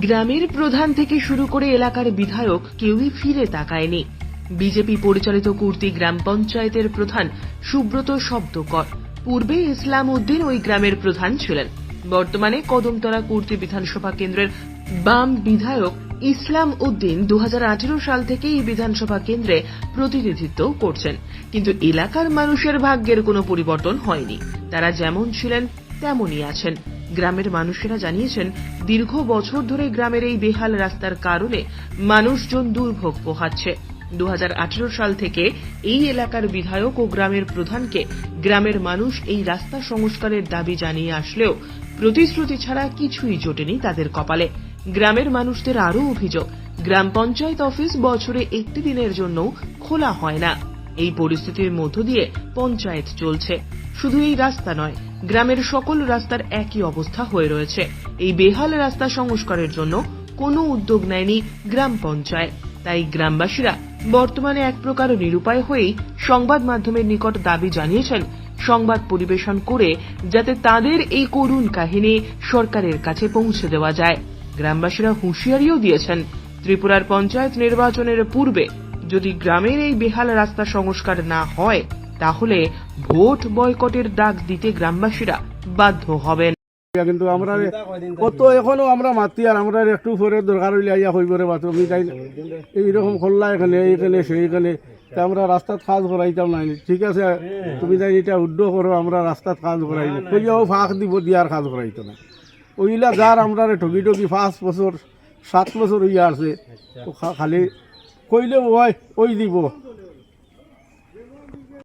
গ্রামের প্রধান থেকে শুরু করে এলাকার বিধায়ক কেউই ফিরে তাকায়নি। বিজেপি পরিচালিত কুর্তি গ্রাম পঞ্চায়েতের প্রধান সুব্রত শব্দকর পূর্বে ইসলাম উদ্দিন ওই গ্রামের প্রধান ছিলেন। বর্তমানে কদমতলা কুর্তি বিধানসভা কেন্দ্রের বাম বিধায়ক ইসলাম উদ্দিন 2018 সাল থেকে এই বিধানসভা কেন্দ্রে প্রতিনিধিত্ব করছেন, কিন্তু এলাকার মানুষের ভাগ্যের কোনো পরিবর্তন হয়নি। তারা যেমন ছিলেন তেমনই আছেন। গ্রামের মানুষেরা জানিয়েছেন, দীর্ঘ বছর ধরে গ্রামের এই বেহাল রাস্তার কারণে মানুষজন দুর্ভোগ পোহাচ্ছে। 2018 সাল থেকে এই এলাকার বিধায়ক ও গ্রামের প্রধানকে গ্রামের মানুষ এই রাস্তা সংস্কারের দাবি জানিয়ে আসলেও প্রতিশ্রুতি ছাড়া কিছুই জোটেনি তাদের কপালে। গ্রামের মানুষদের আরও অভিযোগ, গ্রাম পঞ্চায়েত অফিস বছরে একটি দিনের জন্য খোলা হয় না। এই পরিস্থিতির মধ্য দিয়ে পঞ্চায়েত চলছে। শুধু এই রাস্তা নয়, গ্রামের সকল রাস্তার একই অবস্থা হয়ে রয়েছে। এই বেহাল রাস্তা সংস্কারের জন্য কোনো উদ্যোগ নেয়নি গ্রাম পঞ্চায়েত। তাই গ্রামবাসীরা বর্তমানে এক প্রকার নিরুপায় হয়েই সংবাদ মাধ্যমের নিকট দাবি জানিয়েছেন সংবাদ পরিবেশন করে যাতে তাদের এই করুণ কাহিনী সরকারের কাছে পৌঁছে দেওয়া যায়। গ্রামবাসীরা হুঁশিয়ারিও দিয়েছেন, ত্রিপুরার পঞ্চায়েত নির্বাচনের পূর্বে যদি গ্রামের এই বেহাল রাস্তা সংস্কার না হয় তাহলে ভোট বয়কটের ডাক দিতে গ্রামবাসীরা বাধ্য হবেন। কিন্তু আমরা কত এখনো আমরা মাতি আর আমরা একটু পরে দরকার হইলে আইয়া হইব রে বাথরুম তাই এইরকম খোল্লা এখানে এইখানে সেইখানে আমরা রাস্তাত কাজ করাইতাম নাই। ঠিক আছে, তুমি তাই এটা উদ্যোগ করো, আমরা রাস্তাত কাজ করাইব কইয়াও ফাঁক দিব দিয়ার কাজ করাইতো না। ওইলা যার আমরা ঠকি ঠকি 5 বছর 7 বছর হইয়া আছে, খালি কইলে ওই দিব।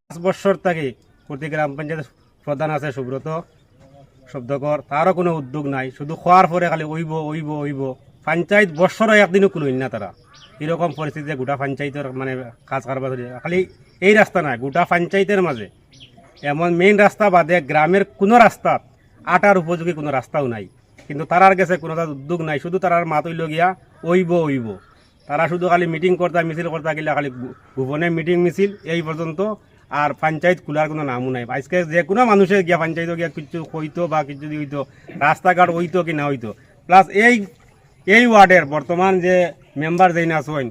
5 বছর থেকে প্রতি গ্রাম পঞ্চায়েত প্রধান আছে সুব্রত শব্দকর, তারও কোনো উদ্যোগ নাই। শুধু খোয়ার পরে খালি ওইব পঞ্চায়েত বছরও একদিনও কোনো না। তারা এরকম পরিস্থিতিতে গোটা পঞ্চায়েতের মানে কাজ কারবার খালি এই রাস্তা নাই, গোটা পঞ্চায়েতের মাঝে এমন মেইন রাস্তা বাদে গ্রামের কোনো রাস্তাত আটার উপযোগী কোনো রাস্তাও নাই। কিন্তু তারার কাছে কোনো উদ্যোগ নাই, শুধু তারার মাত হইল গিয়া ওইব। তারা শুধু খালি মিটিং করতা মিছিল করতা গেলে খালি গোপনে মিটিং মিছিল এই পর্যন্ত, আর পঞ্চায়েত খোলার কোনো নামও নাই। আজকে যে কোনো মানুষে গিয়া পঞ্চায়েত গিয়া কিছু হইতো বা কিছু যদি হইতো, রাস্তাঘাট হইতো কি না হইতো। প্লাস এই ওয়ার্ডের বর্তমান যে মেম্বার যেই আছেন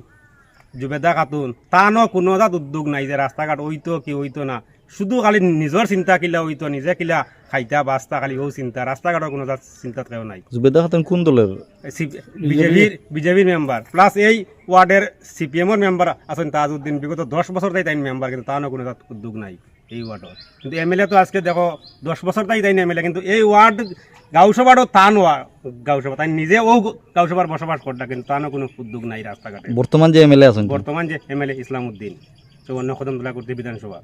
জুবেদা খাতুন, তানও কোনো উদ্যোগ নাই যে রাস্তাঘাট হইতো কি হইতো না। শুধু খালি নিজের চিন্তা কিলা হইতো, নিজে কিলা খাইতা বাস্তা, খালি ও চিন্তা, রাস্তাঘাটের কোনো চিন্তা কেউ নাই। জুবেদা খাতুন কোন দলের? বিজেপির মেম্বার। প্লাস এই ওয়ার্ডের সিপিএমের মেম্বার আছেন তাজউদ্দিন, বিগত 10 বছর তাই মেম্বার, কিন্তু তারও কোনো উদ্যোগ নাই এই ওয়ার্ডের। কিন্তু এমএলএ তো আজকে দেখো 10 বছর তাই এমএলএ, কিন্তু এই ওয়ার্ড গাঁওসভারও তান গাঁওসভা তাই নিজে ও গাঁওসভার বসবাস করতা, কিন্তু তারও কোনো উদ্যোগ নাই রাস্তাঘাটে। বর্তমান যে এমএলএ ইসলাম উদ্দিন 54 কদমতলা কুর্তি বিধানসভা,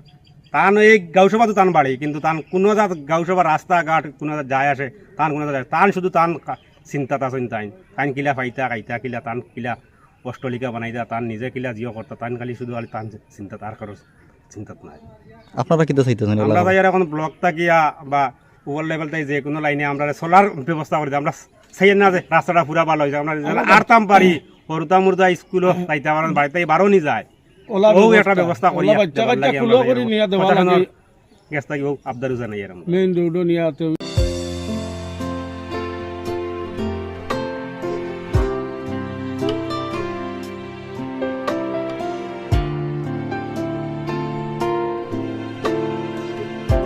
তান এই গাঁওসভা তো তান বাড়ি, কিন্তু তান কোনো গাঁওসভা রাস্তাঘাট কোনো যায় আসে তান কোনো যায়, তান শুধু তান চিন্তাত আছেন তান কিলা ফাইতা খাইতা কিলা তান কিলা অষ্টলিকা বানাইতা, তান নিজে কিলা জিও করতা, তান খালি শুধু খালি তান চিন্তা, তার কারো চিন্তাত নাই। আপনারা কি চাইতেছেন? আমরা তাই এখন ব্লক থাকিয়া বা ওভার লেভেল তাই যে কোনো লাইনে আমরা সোলার ব্যবস্থা করে দিই। আমরা সেই না যে রাস্তাটা পুরা ভালো হয়েছে, আমরা আরতাম পারি হরুতা মুরদা স্কুলও তাইতে আমার বাড়িতে বারো নি যায়, ও একটা ব্যবস্থা করি বাচ্চা কাচ্চা খুলো করে নিয়ে দেওয়া লাগে। গেস্তা কি আবদার জানাই এরকম মেইন রোডও নিয়ে